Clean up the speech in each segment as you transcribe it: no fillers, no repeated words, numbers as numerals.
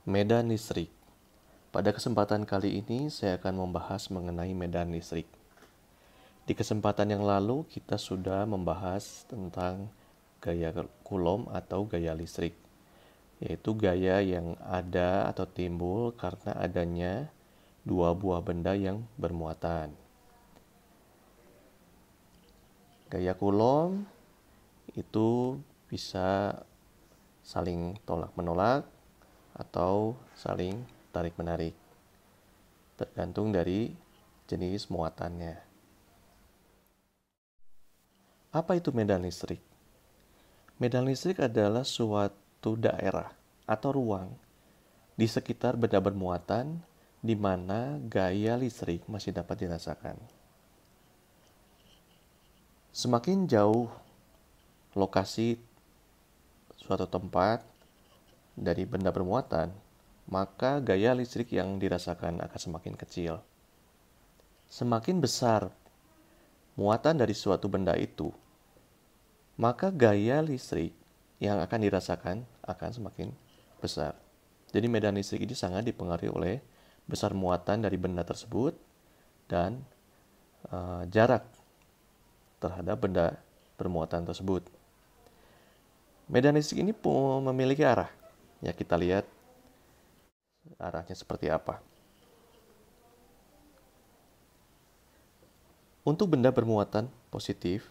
Medan listrik. Pada kesempatan kali ini saya akan membahas mengenai medan listrik. Di kesempatan yang lalu kita sudah membahas tentang gaya Coulomb atau gaya listrik, yaitu gaya yang ada atau timbul karena adanya dua buah benda yang bermuatan. Gaya Coulomb itu bisa saling tolak-menolak atau saling tarik-menarik, tergantung dari jenis muatannya. Apa itu medan listrik? Medan listrik adalah suatu daerah atau ruang di sekitar benda bermuatan di mana gaya listrik masih dapat dirasakan. Semakin jauh lokasi suatu tempat dari benda bermuatan, maka gaya listrik yang dirasakan akan semakin kecil. Semakin besar muatan dari suatu benda itu, maka gaya listrik yang akan dirasakan akan semakin besar. Jadi medan listrik ini sangat dipengaruhi oleh besar muatan dari benda tersebut dan jarak terhadap benda bermuatan tersebut. Medan listrik ini pun memiliki arah. Ya, kita lihat arahnya seperti apa. Untuk benda bermuatan positif,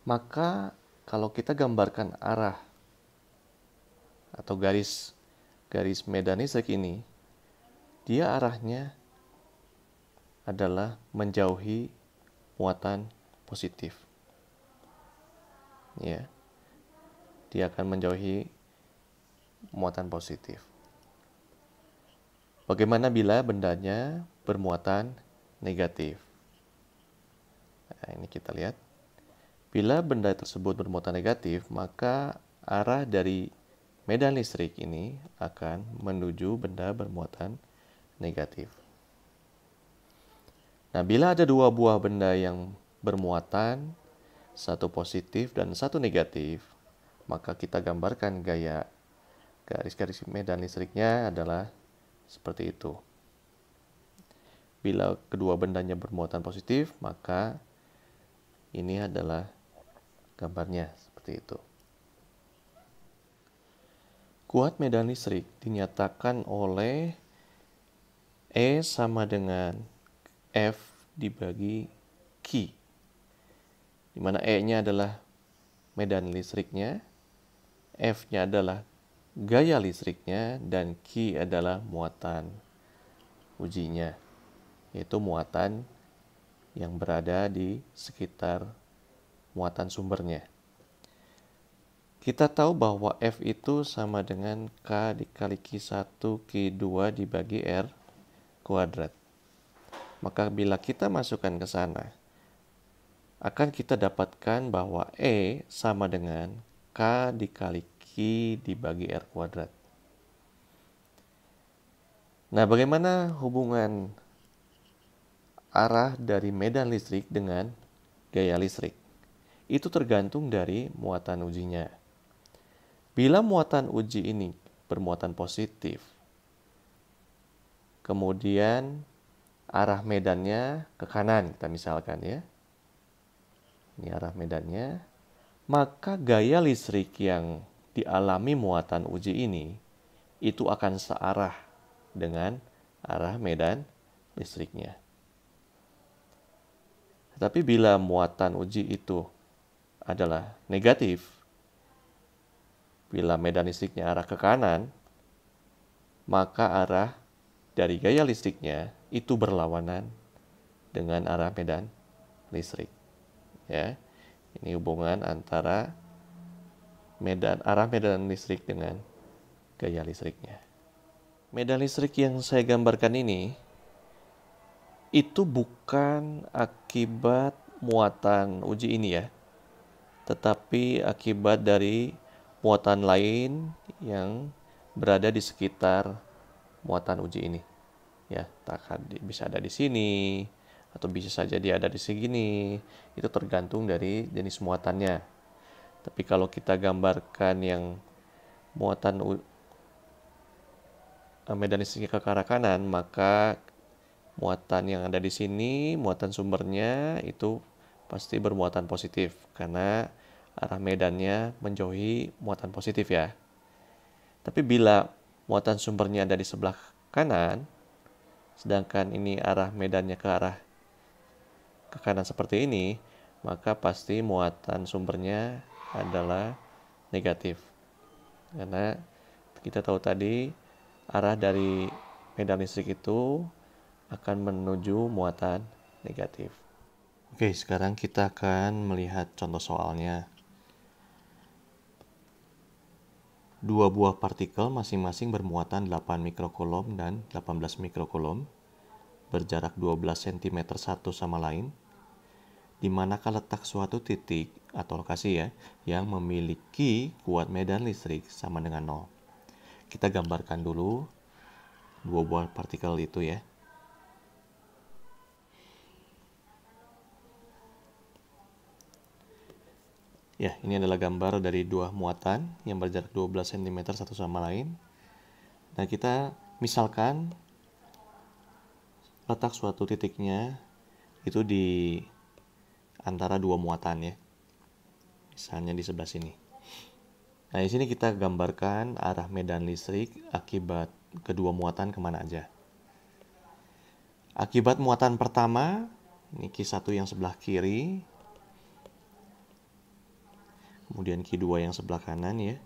maka kalau kita gambarkan arah atau garis medan listrik ini, dia arahnya adalah menjauhi muatan positif. Ya. Dia akan menjauhi muatan positif. Bagaimana bila bendanya bermuatan negatif? Nah, ini kita lihat. Bila benda tersebut bermuatan negatif, maka arah dari medan listrik ini akan menuju benda bermuatan negatif. Nah, bila ada dua buah benda yang bermuatan, satu positif dan satu negatif, maka kita gambarkan gaya garis-garis medan listriknya adalah seperti itu. Bila kedua bendanya bermuatan positif, maka ini adalah gambarnya seperti itu. Kuat medan listrik dinyatakan oleh E sama dengan F dibagi Q, di mana E-nya adalah medan listriknya, F-nya adalah gaya listriknya, dan Q adalah muatan ujinya, yaitu muatan yang berada di sekitar muatan sumbernya. Kita tahu bahwa F itu sama dengan K dikali Q1 Q2 dibagi R kuadrat. Maka bila kita masukkan ke sana, akan kita dapatkan bahwa E sama dengan K dikali Q dibagi R kuadrat. Nah, bagaimana hubungan arah dari medan listrik dengan gaya listrik? Itu tergantung dari muatan ujinya. Bila muatan uji ini bermuatan positif, kemudian arah medannya ke kanan, kita misalkan ya. Ini arah medannya, maka gaya listrik yang dialami muatan uji ini itu akan searah dengan arah medan listriknya. Tetapi bila muatan uji itu adalah negatif, bila medan listriknya arah ke kanan, maka arah dari gaya listriknya itu berlawanan dengan arah medan listrik. Ya, ini hubungan antara arah medan listrik dengan gaya listriknya. Medan listrik yang saya gambarkan ini itu bukan akibat muatan uji ini ya, tetapi akibat dari muatan lain yang berada di sekitar muatan uji ini. Ya, bisa ada di sini atau bisa saja dia ada di sini. Itu tergantung dari jenis muatannya. Tapi kalau kita gambarkan yang muatan medan listriknya ke arah kanan, maka muatan yang ada di sini, muatan sumbernya itu pasti bermuatan positif karena arah medannya menjauhi muatan positif ya. Tapi bila muatan sumbernya ada di sebelah kanan, sedangkan ini arah medannya ke kanan seperti ini, maka pasti muatan sumbernya adalah negatif. Karena kita tahu tadi arah dari medan listrik itu akan menuju muatan negatif. Oke, sekarang kita akan melihat contoh soalnya. Dua buah partikel masing-masing bermuatan 8 mikrocoulomb dan 18 mikrocoulomb, berjarak 12 cm satu sama lain. Di manakah letak suatu titik atau lokasi ya yang memiliki kuat medan listrik sama dengan 0. Kita gambarkan dulu dua buah partikel itu ya. Ya, ini adalah gambar dari dua muatan yang berjarak 12 cm satu sama lain. Nah, kita misalkan letak suatu titiknya itu di antara dua muatan ya. Misalnya di sebelah sini. Nah, di sini kita gambarkan arah medan listrik akibat kedua muatan kemana aja. Akibat muatan pertama, ini Q1 yang sebelah kiri, kemudian Q2 yang sebelah kanan ya.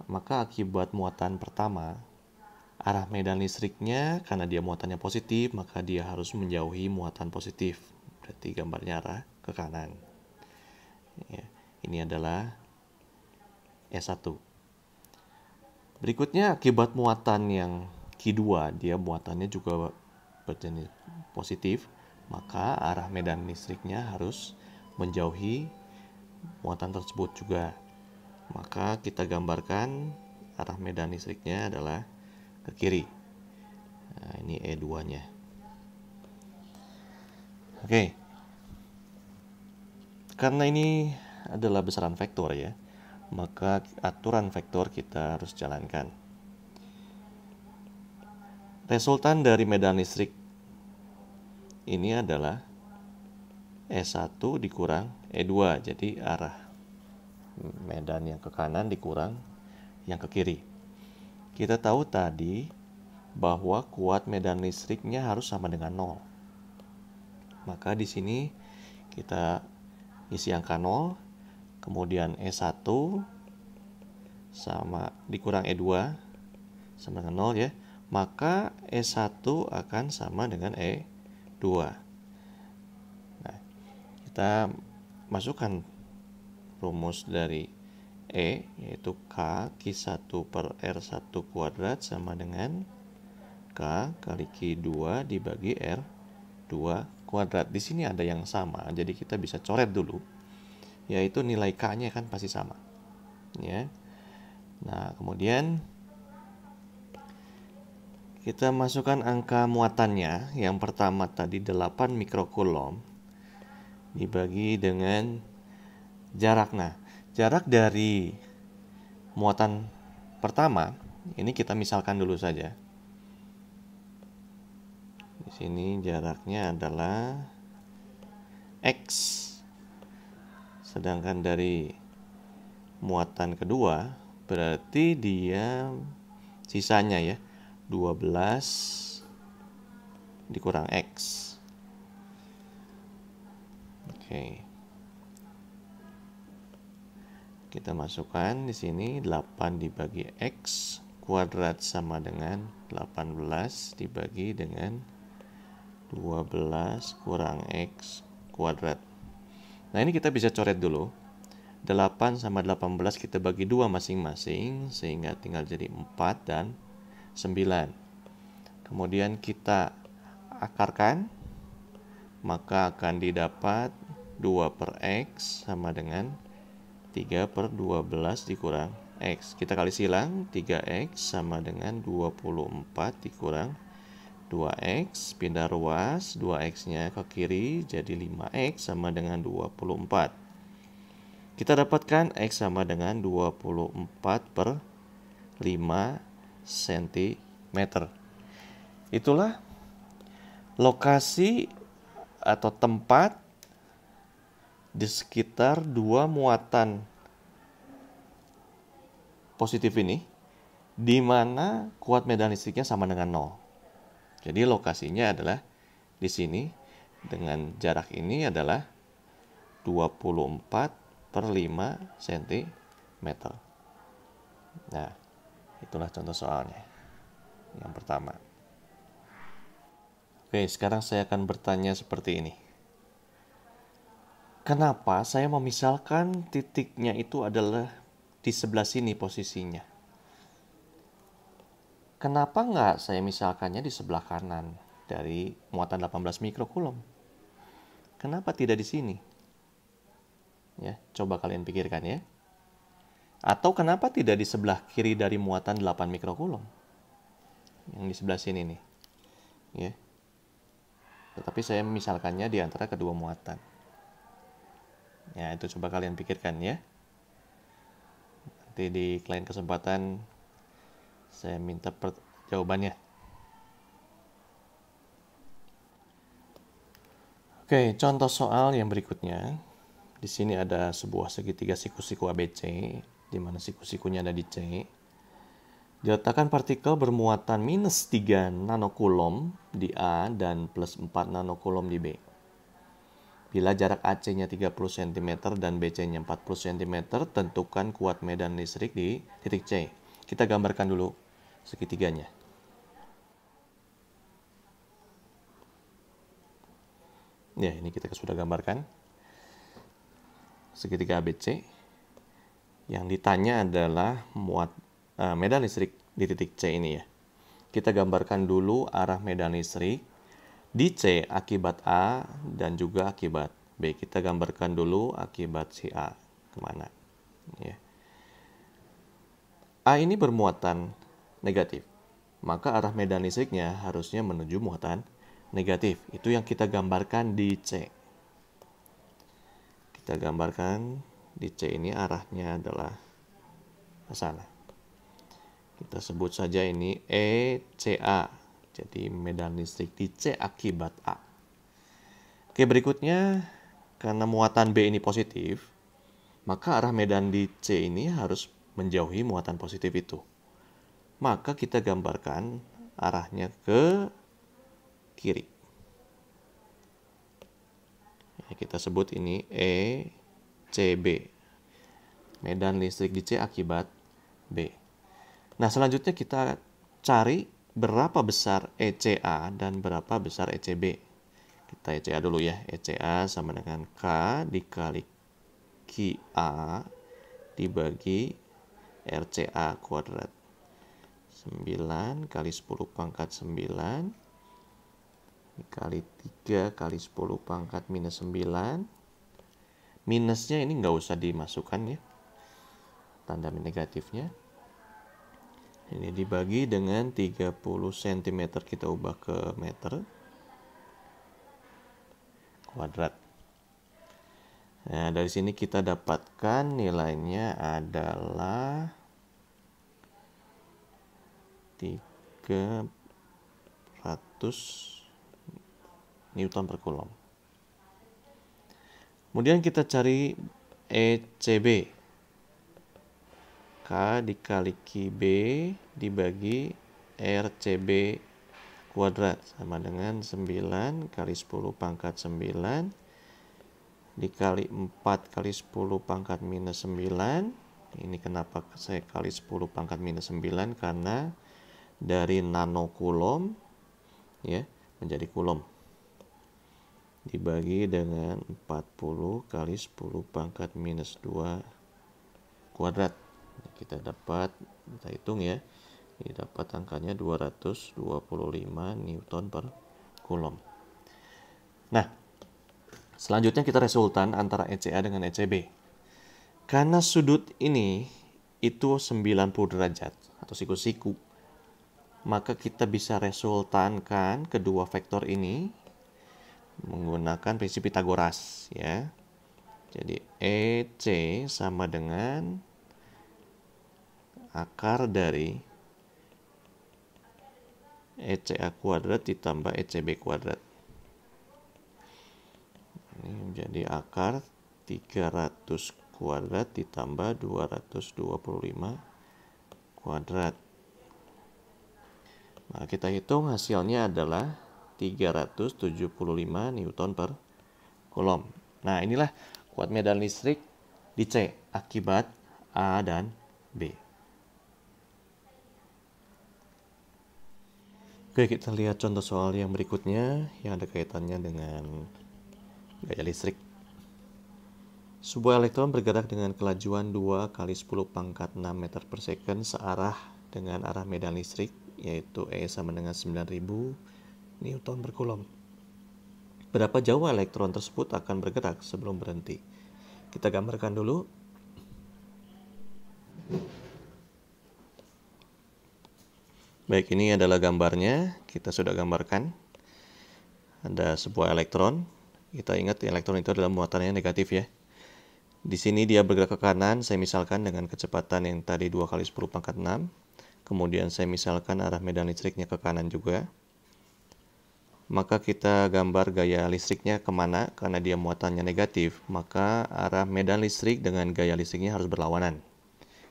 Maka akibat muatan pertama, arah medan listriknya karena dia muatannya positif, maka dia harus menjauhi muatan positif. Berarti gambarnya arah ke kanan. Ya, ini adalah E1. Berikutnya akibat muatan yang Q2, dia muatannya juga berjenis positif, maka arah medan listriknya harus menjauhi muatan tersebut juga. Maka kita gambarkan arah medan listriknya adalah ke kiri. Nah, ini E2-nya. Oke. Karena ini adalah besaran vektor ya, maka aturan vektor kita harus jalankan. Resultan dari medan listrik ini adalah E1 dikurang E2, jadi arah medan yang ke kanan dikurang yang ke kiri. Kita tahu tadi bahwa kuat medan listriknya harus sama dengan 0. Maka di sini kita isi angka 0, kemudian E1 sama dikurang E2 sama dengan 0 ya. Maka E1 akan sama dengan E2. Nah, kita masukkan rumus dari E, yaitu K Q1 per R1 kuadrat sama dengan K kali Q2 dibagi R2 kuadrat. Di sini ada yang sama, jadi kita bisa coret dulu, yaitu nilai K-nya kan pasti sama. Ya. Nah, kemudian kita masukkan angka muatannya. Yang pertama tadi 8 mikrocoulomb dibagi dengan jarak. Nah, jarak dari muatan pertama ini kita misalkan dulu saja. Di sini jaraknya adalah X. Sedangkan dari muatan kedua berarti dia sisanya ya 12 dikurang X. Oke. Kita masukkan di sini 8 dibagi X kuadrat sama dengan 18 dibagi dengan 12 kurang X kuadrat. Nah, ini kita bisa coret dulu. 8 sama 18 kita bagi 2 masing-masing, sehingga tinggal jadi 4 dan 9. Kemudian kita akarkan, maka akan didapat 2 per X sama dengan 3 per 12 dikurang X. Kita kali silang, 3X sama dengan 24 dikurang 2X. Pindah ruas, 2X-nya ke kiri, jadi 5X sama dengan 24. Kita dapatkan X sama dengan 24 per 5 cm. meter. Itulah lokasi atau tempat di sekitar dua muatan positif ini, di mana kuat medan listriknya sama dengan 0. Jadi lokasinya adalah di sini, dengan jarak ini adalah 24/5 cm. Nah, itulah contoh soalnya yang pertama. Oke, sekarang saya akan bertanya seperti ini. Kenapa saya memisalkan titiknya itu adalah di sebelah sini posisinya? Kenapa nggak saya misalkannya di sebelah kanan dari muatan 18 mikrokulom? Kenapa tidak di sini? Ya, coba kalian pikirkan ya. Atau kenapa tidak di sebelah kiri dari muatan 8 mikrokulom? Yang di sebelah sini nih. Ya. Tetapi saya misalkannya di antara kedua muatan. Ya, itu coba kalian pikirkan ya. Nanti di lain kesempatan saya minta jawabannya. Oke, contoh soal yang berikutnya. Di sini ada sebuah segitiga siku-siku ABC, di mana siku-sikunya ada di C. Diletakkan partikel bermuatan minus 3 nanokulom di A dan plus 4 nanokulom di B. Bila jarak AC-nya 30 cm dan BC-nya 40 cm, tentukan kuat medan listrik di titik C. Kita gambarkan dulu segitiganya. Ya, ini kita sudah gambarkan segitiga ABC. Yang ditanya adalah medan listrik di titik C ini ya. Kita gambarkan dulu arah medan listrik di C akibat A dan juga akibat B. Kita gambarkan dulu akibat si A kemana. Ya. A ini bermuatan negatif, maka arah medan listriknya harusnya menuju muatan negatif. Itu yang kita gambarkan di C. Kita gambarkan di C ini arahnya adalah ke sana. Kita sebut saja ini ECA. Jadi medan listrik di C akibat A. Oke, berikutnya karena muatan B ini positif, maka arah medan di C ini harus menjauhi muatan positif itu. Maka kita gambarkan arahnya ke kiri. Ya, kita sebut ini ECB. Medan listrik di C akibat B. Nah, selanjutnya kita cari berapa besar ECA dan berapa besar ECB. Kita ECA dulu ya. ECA sama dengan K dikali QA dibagi RCA kuadrat. 9 kali 10 pangkat 9 dikali 3 kali 10 pangkat minus 9. Minusnya ini nggak usah dimasukkan ya. Tanda negatifnya. Ini dibagi dengan 30 cm, kita ubah ke meter kuadrat. Nah, dari sini kita dapatkan nilainya adalah 300 Newton per Coulomb. Kemudian kita cari ECB. K dikali QB dibagi RCB kuadrat sama dengan 9 kali 10 pangkat 9 dikali 4 kali 10 pangkat minus 9. Ini kenapa saya kali 10 pangkat minus 9? Karena dari nanokulom ya menjadi kulom. Dibagi dengan 40 kali 10 pangkat minus 2 kuadrat. Kita dapat, kita hitung ya, ini dapat angkanya 225 Newton per Coulomb. Nah, selanjutnya kita resultan antara ECA dengan ECB. Karena sudut ini itu 90 derajat atau siku-siku, maka kita bisa resultankan kedua vektor ini menggunakan prinsip Pythagoras ya. Jadi EC sama dengan akar dari ECA kuadrat ditambah ECB kuadrat. Ini menjadi akar 300 kuadrat ditambah 225 kuadrat. Nah, kita hitung hasilnya adalah 375 Newton per Coulomb. Nah, inilah kuat medan listrik di C akibat A dan B. Oke, kita lihat contoh soal yang berikutnya yang ada kaitannya dengan gaya listrik. Sebuah elektron bergerak dengan kelajuan 2 kali 10 pangkat 6 meter per second searah dengan arah medan listrik, yaitu E sama dengan 9000 Newton per Coulomb. Berapa jauh elektron tersebut akan bergerak sebelum berhenti? Kita gambarkan dulu. Baik, ini adalah gambarnya. Kita sudah gambarkan. Ada sebuah elektron. Kita ingat elektron itu adalah muatannya negatif ya. Di sini dia bergerak ke kanan. Saya misalkan dengan kecepatan yang tadi 2 kali 10 pangkat 6. Kemudian saya misalkan arah medan listriknya ke kanan juga. Maka kita gambar gaya listriknya kemana. Karena dia muatannya negatif, maka arah medan listrik dengan gaya listriknya harus berlawanan.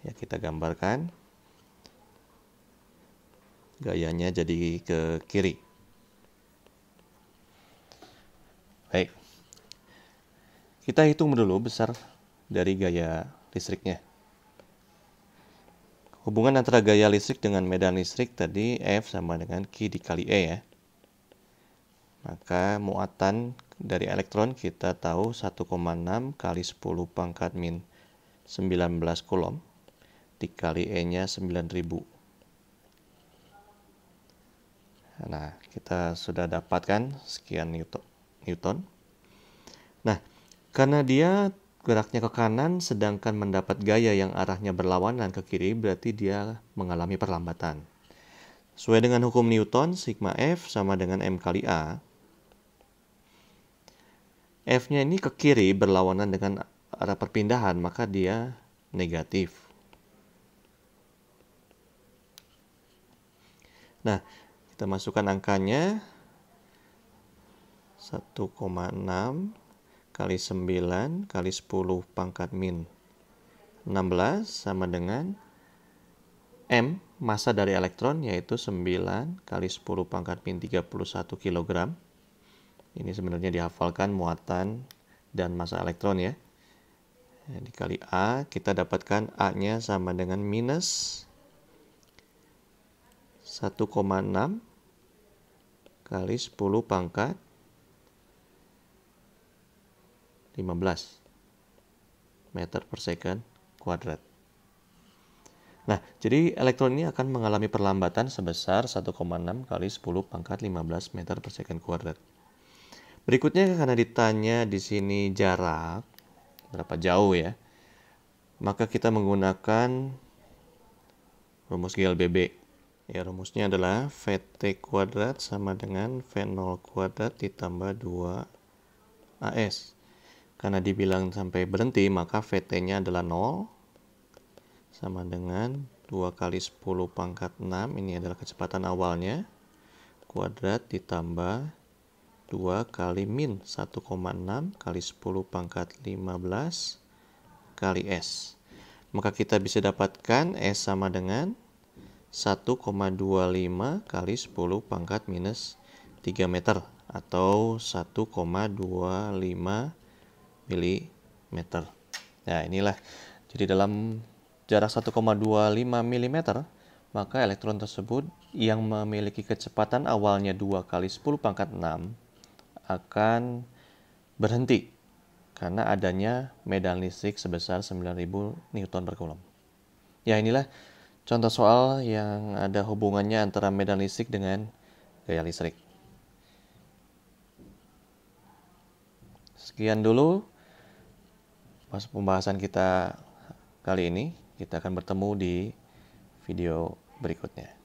Ya, kita gambarkan. Gayanya jadi ke kiri. Baik. Kita hitung dulu besar dari gaya listriknya. Hubungan antara gaya listrik dengan medan listrik tadi F sama dengan Q dikali E ya. Maka muatan dari elektron kita tahu 1,6 kali 10 pangkat min 19 Coulomb dikali E-nya 9000. Nah, kita sudah dapatkan sekian Newton. Nah, karena dia geraknya ke kanan sedangkan mendapat gaya yang arahnya berlawanan ke kiri, berarti dia mengalami perlambatan. Sesuai dengan hukum Newton, sigma F sama dengan M kali A. F-nya ini ke kiri berlawanan dengan arah perpindahan, maka dia negatif. Nah, kita masukkan angkanya 1,6 kali 9 kali 10 pangkat min 16 sama dengan M, massa dari elektron, yaitu 9 kali 10 pangkat min 31 kg. Ini sebenarnya dihafalkan muatan dan massa elektron ya. Dikali A, kita dapatkan A-nya sama dengan minus 1,6 kali 10 pangkat 15 meter per second kuadrat. Nah, jadi elektron ini akan mengalami perlambatan sebesar 1,6 kali 10 pangkat 15 meter per second kuadrat. Berikutnya, karena ditanya di sini jarak, berapa jauh ya, maka kita menggunakan rumus GLBB. Ya, rumusnya adalah VT kuadrat sama dengan V0 kuadrat ditambah 2AS. Karena dibilang sampai berhenti, maka VT-nya adalah 0 sama dengan 2 kali 10 pangkat 6, ini adalah kecepatan awalnya, kuadrat ditambah 2 kali min 1,6 kali 10 pangkat 15 kali S. Maka kita bisa dapatkan S sama dengan 1,25 kali 10 pangkat minus 3 meter atau 1,25 mm. Nah, inilah. Jadi dalam jarak 1,25 mm, maka elektron tersebut yang memiliki kecepatan awalnya 2 kali 10 pangkat 6 akan berhenti karena adanya medan listrik sebesar 9000 Newton per Coulomb. Ya, inilah contoh soal yang ada hubungannya antara medan listrik dengan gaya listrik. Sekian dulu pembahasan kita kali ini. Kita akan bertemu di video berikutnya.